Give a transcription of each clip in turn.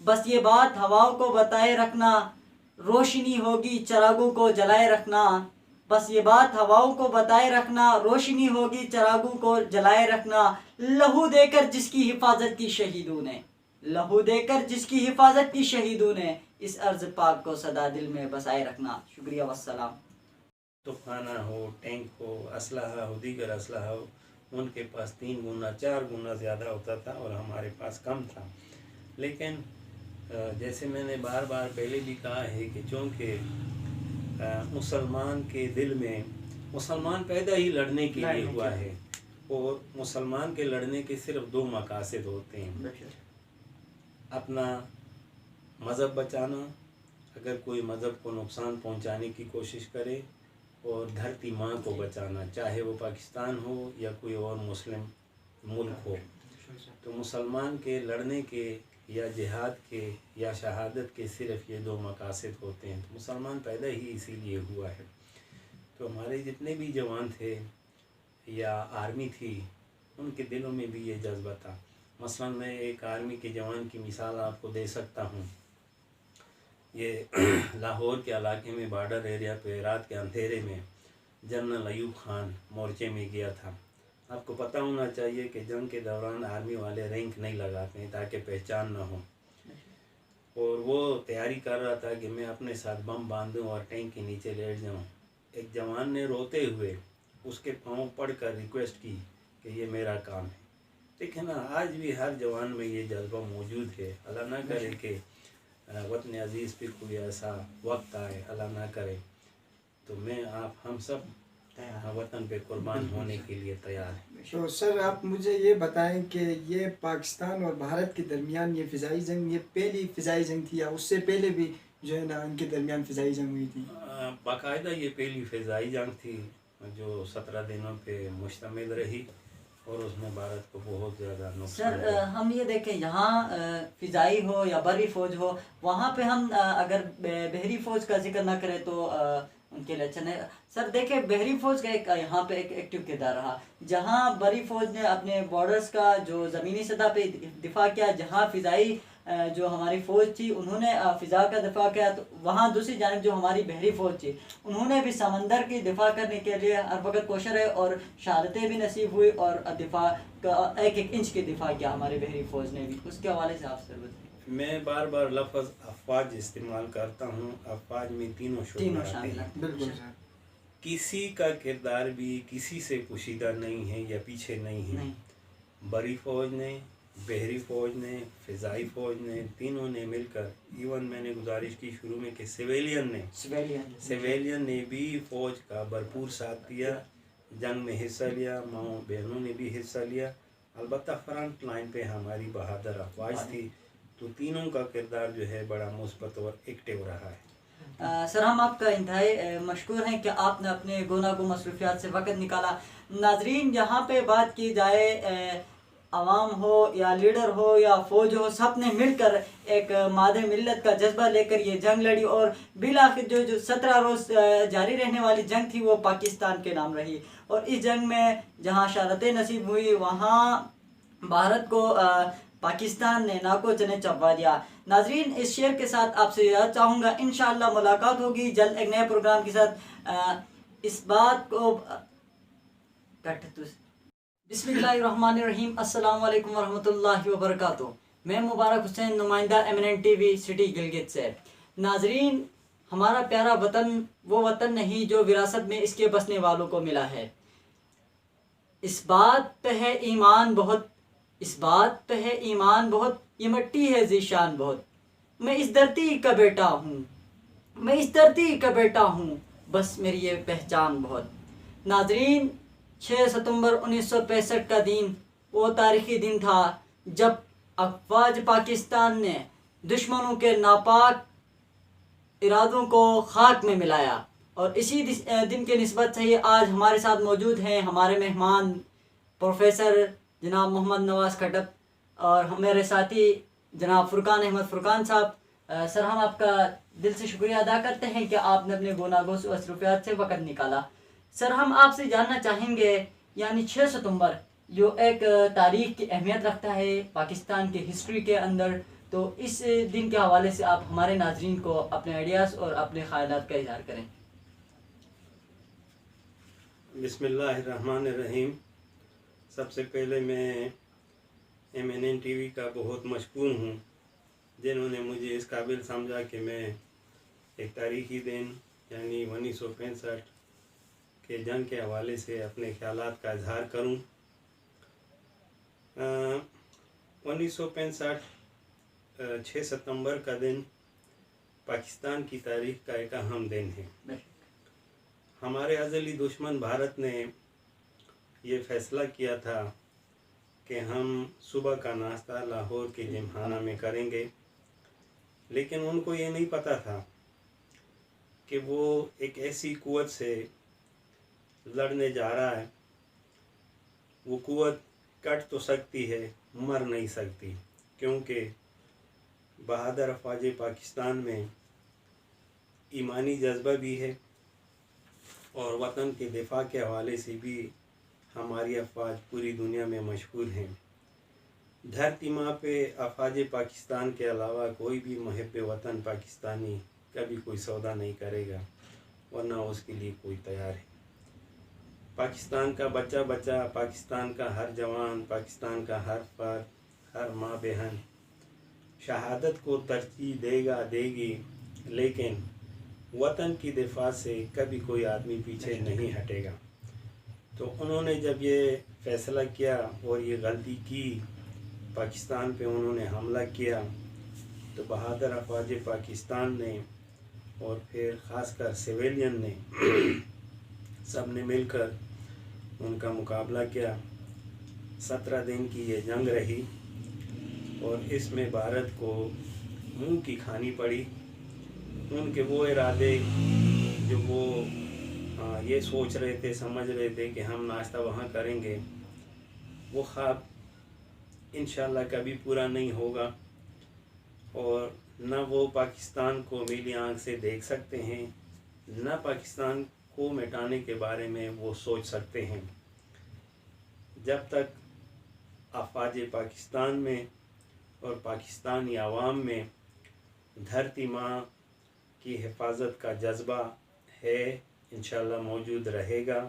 بس یہ بات ہواؤں کو بتائے رکھنا، روشنی ہوگی چراغوں کو جلائے رکھنا، بس یہ بات ہواؤں کو بتائے رکھنا، روشنی ہوگی چراغوں کو جلائے رکھنا، لہو دے کر جس کی حفاظت کی شہیدوں نے، لہو دے کر جس کی حفاظت کی شہیدوں نے، اس ارض پاک کو سدا دل میں بسائے رکھنا۔ شکریہ والسلام۔ توپخانہ ہو، ٹینک ہو، اسلحہ ہو، دیگر اسلحہ ہو، ان کے پاس 3 گنا 4 گنا زیادہ ہوتا تھا اور ہمارے پاس کم تھا۔ لیکن جیسے میں نے بار بار پہلے بھی کہا ہے کہ چونکہ مسلمان کے دل میں، مسلمان پیدا ہی لڑنے کے لیے ہوا ہے، اور مسلمان کے لڑنے کے صرف 2 مقاصد ہوتے ہیں: اپنا مذہب بچانا، اگر کوئی مذہب کو نقصان پہنچانے کی کوشش کرے، اور دھرتی ماں کو بچانا، چاہے وہ پاکستان ہو یا کوئی اور مسلم ملک ہو۔ تو مسلمان کے لڑنے کے یا جہاد کے یا شہادت کے صرف یہ 2 مقاصد ہوتے ہیں۔ تو مسلمان پیدا ہی اسی لیے ہوا ہے۔ تو ہمارے جتنے بھی جوان تھے یا آرمی تھی، ان کے دلوں میں بھی یہ جذبہ تھا۔ مثلا میں ایک آرمی کے جوان کی مثال آپ کو دے سکتا ہوں۔ یہ لاہور کے علاقے میں بارڈر ایریا پہ رات کے اندھیرے میں جنرل ایوب خان مورچے میں گیا تھا۔ آپ کو پتہ ہونا چاہیے کہ جنگ کے دوران آرمی والے رینک نہیں لگاتے ہیں تاکہ پہچان نہ ہو، اور وہ تیاری کر رہا تھا کہ میں اپنے ساتھ بم باندھوں اور ٹینک کے نیچے لیٹ جاؤں۔ ایک جوان نے روتے ہوئے اس کے پاؤں پڑھ کر ریکویسٹ کی کہ یہ میرا کام ہے۔ دیکھیں نا، آج بھی ہر جوان میں یہ جذبہ موجود ہے۔ اللہ نہ کرے کہ وطن عزیز پہ کوئی ایسا وقت آئے، اللہ نہ کرے، تو میں آپ ہم سب وطن پہ قربان ہونے کے لیے تیار ہیں۔ تو سر آپ مجھے یہ بتائیں کہ یہ پاکستان اور بھارت کے درمیان یہ فضائی جنگ، یہ پہلی فضائی جنگ تھی یا اس سے پہلے بھی جو ہے نا ان کے درمیان فضائی جنگ ہوئی تھی؟ باقاعدہ یہ پہلی فضائی جنگ تھی جو 17 دنوں پہ مشتمل رہی، اور اس میں بھارت کو بہت زیادہ نقصان سر ہم یہ دیکھیں، یہاں فضائی ہو یا بری فوج ہو، وہاں پہ ہم اگر بحری فوج کا ذکر نہ کریں تو ان کے لیے اچھا نہیں۔ سر دیکھیں، بحری فوج کا ایک یہاں پہ ایک ایکٹیو کردار رہا، جہاں بری فوج نے اپنے بارڈرز کا جو زمینی سطح پہ دفاع کیا، جہاں فضائی جو ہماری فوج تھی انہوں نے فضا کا دفاع کیا، تو وہاں دوسری جانب جو ہماری بحری فوج تھی انہوں نے بھی سمندر کی دفاع کرنے کے لیے ہر وقت کوشاں رہے، اور شہادتیں بھی نصیب ہوئی، اور دفاع کا 1-1 انچ کی دفاع کیا ہماری بحری فوج نے بھی۔ اس کے حوالے سے آپ سر بتائیں۔ میں بار بار لفظ افواج استعمال کرتا ہوں۔ افواج میں تینوں شعبے آتے ہیں۔ بالکل سر۔ کسی کا کردار بھی کسی سے پوشیدہ نہیں ہے یا پیچھے نہیں ہے۔ بری فوج نے، بحری فوج نے، فضائی فوج نے، تینوں نے مل کر، ایون میں نے گزارش کی شروع میں کہ سویلین نے بھی فوج کا بھرپور ساتھ دیا، جنگ میں حصہ لیا، ماؤں بہنوں نے بھی حصہ لیا۔ البتہ فرنٹ لائن پہ ہماری بہادر افواج تھی، تو تینوں کا کردار جو ہے بڑا مثبت اور ایکٹیو رہا ہے۔ سر ہم آپ کا انتہائی مشکور ہیں کہ آپ نے اپنے گوناگون مصروفیات سے وقت نکالا۔ ناظرین، یہاں پہ بات کی جائے عوام ہو یا لیڈر ہو یا فوج ہو، سب نے مل کر ایک مادہ ملت کا جذبہ لے کر یہ جنگ لڑی، اور بالآخر جو 17 روز جاری رہنے والی جنگ تھی وہ پاکستان کے نام رہی، اور اس جنگ میں جہاں شہادتیں نصیب ہوئی وہاں بھارت کو پاکستان نے ناکو چنے چبوا دیا۔ ناظرین، اس شعر کے ساتھ آپ سے یاد چاہوں گا، انشاءاللہ ملاقات ہوگی جلد ایک نئے پروگرام کے ساتھ۔ اس بات کو بسم اللہ الرحمن الرحیم، السلام علیکم ورحمۃ اللہ وبرکاتہ۔ میں مبارک حسین، نمائندہ ایمننٹ ٹی وی سٹی گلگت سے۔ ناظرین، ہمارا پیارا وطن وہ وطن نہیں جو وراثت میں اس کے بسنے والوں کو ملا ہے۔ اس بات پہ ہے ایمان بہت، اس بات پہ ہے ایمان بہت، یہ مٹی ہے ذیشان بہت، میں اس دھرتی کا بیٹا ہوں، میں اس دھرتی کا بیٹا ہوں، بس میری یہ پہچان بہت۔ ناظرین، 6 ستمبر 1965 کا دن وہ تاریخی دن تھا جب افواج پاکستان نے دشمنوں کے ناپاک ارادوں کو خاک میں ملایا، اور اسی دن کے نسبت سے ہی آج ہمارے ساتھ موجود ہیں ہمارے مہمان پروفیسر جناب محمد نواز کھٹک اور میرے ساتھی جناب فرقان احمد فرقان صاحب۔ سر ہم آپ کا دل سے شکریہ ادا کرتے ہیں کہ آپ نے اپنے گوناگون مصروفیات سے وقت نکالا۔ سر ہم آپ سے جاننا چاہیں گے، یعنی 6 ستمبر جو ایک تاریخ کی اہمیت رکھتا ہے پاکستان کی ہسٹری کے اندر، تو اس دن کے حوالے سے آپ ہمارے ناظرین کو اپنے آئیڈیاز اور اپنے خیالات کا اظہار کریں۔ بسم اللہ الرحمن الرحیم۔ سب سے پہلے میں MNN ٹی وی کا بہت مشکور ہوں، جنہوں نے مجھے اس قابل سمجھا کہ میں ایک تاریخی دن یعنی 1965 کے جنگ کے حوالے سے اپنے خیالات کا اظہار کروں۔ 1965 6 ستمبر کا دن پاکستان کی تاریخ کا ایک اہم دن ہے۔ ہمارے ازلی دشمن بھارت نے یہ فیصلہ کیا تھا کہ ہم صبح کا ناشتہ لاہور کے جم خانہ میں کریں گے، لیکن ان کو یہ نہیں پتہ تھا کہ وہ ایک ایسی قوت سے لڑنے جا رہا ہے، وہ قوت کٹ تو سکتی ہے، مر نہیں سکتی، کیونکہ بہادر افواج پاکستان میں ایمانی جذبہ بھی ہے اور وطن کے دفاع کے حوالے سے بھی ہماری افواج پوری دنیا میں مشہور ہیں۔ دھرتی ماں پہ افواج پاکستان کے علاوہ کوئی بھی محب وطن پاکستانی کبھی کوئی سودا نہیں کرے گا، ورنہ اس کے لیے کوئی تیار ہے۔ پاکستان کا بچہ بچہ، پاکستان کا ہر جوان، پاکستان کا ہر فرد، ہر ماں بہن شہادت کو ترجیح دے گی، لیکن وطن کی دفاع سے کبھی کوئی آدمی پیچھے نہیں ہٹے گا۔ تو انہوں نے جب یہ فیصلہ کیا اور یہ غلطی کی، پاکستان پہ انہوں نے حملہ کیا، تو بہادر افواج پاکستان نے اور پھر خاص کر سویلین نے سب نے مل کر ان کا مقابلہ کیا۔ 17 دن کی یہ جنگ رہی اور اس میں بھارت کو منہ کی کھانی پڑی۔ ان کے وہ ارادے جو وہ یہ سوچ رہے تھے، سمجھ رہے تھے کہ ہم ناشتہ وہاں کریں گے، وہ خواب انشاءاللہ کبھی پورا نہیں ہوگا، اور نہ وہ پاکستان کو میلی آنکھ سے دیکھ سکتے ہیں، نہ پاکستان کو مٹانے کے بارے میں وہ سوچ سکتے ہیں۔ جب تک افواج پاکستان میں اور پاکستانی عوام میں دھرتی ماں کی حفاظت کا جذبہ ہے، انشاءاللہ موجود رہے گا۔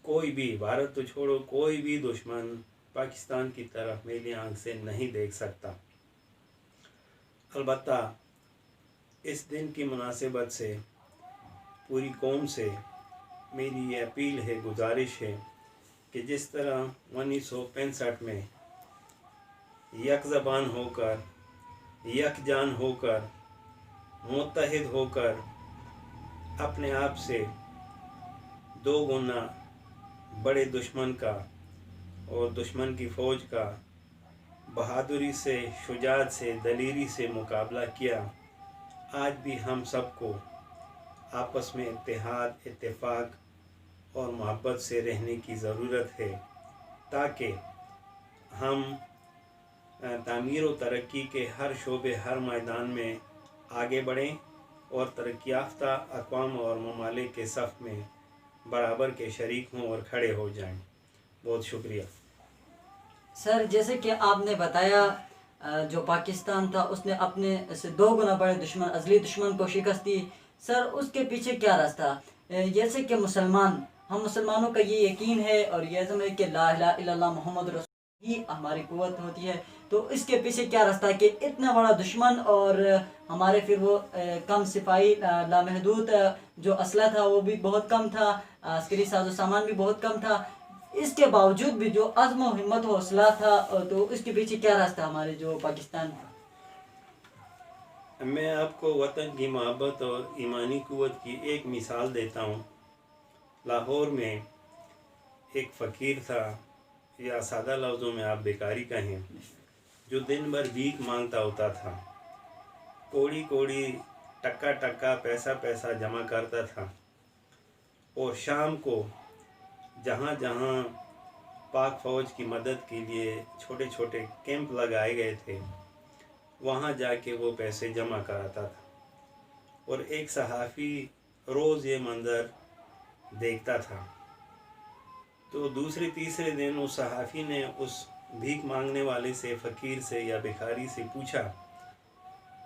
کوئی بھی، بھارت تو چھوڑو، کوئی بھی دشمن پاکستان کی طرف میلی آنکھ سے نہیں دیکھ سکتا۔ البتہ اس دن کی مناسبت سے پوری قوم سے میری یہ اپیل ہے، گزارش ہے کہ جس طرح 1965 میں یک زبان ہو کر، یک جان ہو کر، متحد ہو کر اپنے آپ سے 2 گنا بڑے دشمن کا اور دشمن کی فوج کا بہادری سے، شجاعت سے، دلیری سے مقابلہ کیا، آج بھی ہم سب کو آپس میں اتحاد، اتفاق اور محبت سے رہنے کی ضرورت ہے، تاکہ ہم تعمیر و ترقی کے ہر شعبے، ہر میدان میں آگے بڑھیں اور ترقی یافتہ اقوام اور ممالک کے صف میں برابر کے شریک ہوں اور کھڑے ہو جائیں۔ بہت شکریہ سر، جیسے کہ آپ نے بتایا جو پاکستان تھا اس نے اپنے سے 2 گنا بڑے دشمن، ازلی دشمن کو شکست دی۔ سر، اس کے پیچھے کیا راز تھا؟ جیسے کہ ہم مسلمانوں کا یہ یقین ہے اور یہ عزم ہے کہ لا الہ الا اللہ محمد رسول ہی ہماری قوت ہوتی ہے، تو اس کے پیچھے کیا راز تھا کہ اتنا بڑا دشمن اور ہمارے پھر وہ کم سپاہی، لامحدود جو اسلحہ تھا وہ بھی بہت کم تھا، عسکری ساز و سامان بھی بہت کم تھا، اس کے باوجود بھی جو عزم و ہمت و حوصلہ تھا، تو اس کے پیچھے کیا راز تھا ہمارے جو پاکستان تھا؟ میں آپ کو وطن کی محبت اور ایمانی قوت کی ایک مثال دیتا ہوں۔ لاہور میں ایک فقیر تھا، یا سادہ لفظوں میں آپ بیکاری کہیں، جو دن بھر بھیک مانگتا ہوتا تھا، کوڑی کوڑی، ٹکا ٹکا، پیسہ پیسہ جمع کرتا تھا، اور شام کو جہاں جہاں پاک فوج کی مدد کے لیے چھوٹے چھوٹے کیمپ لگائے گئے تھے، وہاں جا کے وہ پیسے جمع کراتا تھا، اور ایک صحافی روز یہ منظر دیکھتا تھا۔ تو دوسرے تیسرے دن اس صحافی نے اس بھیک مانگنے والے سے، فقیر سے یا بھکاری سے پوچھا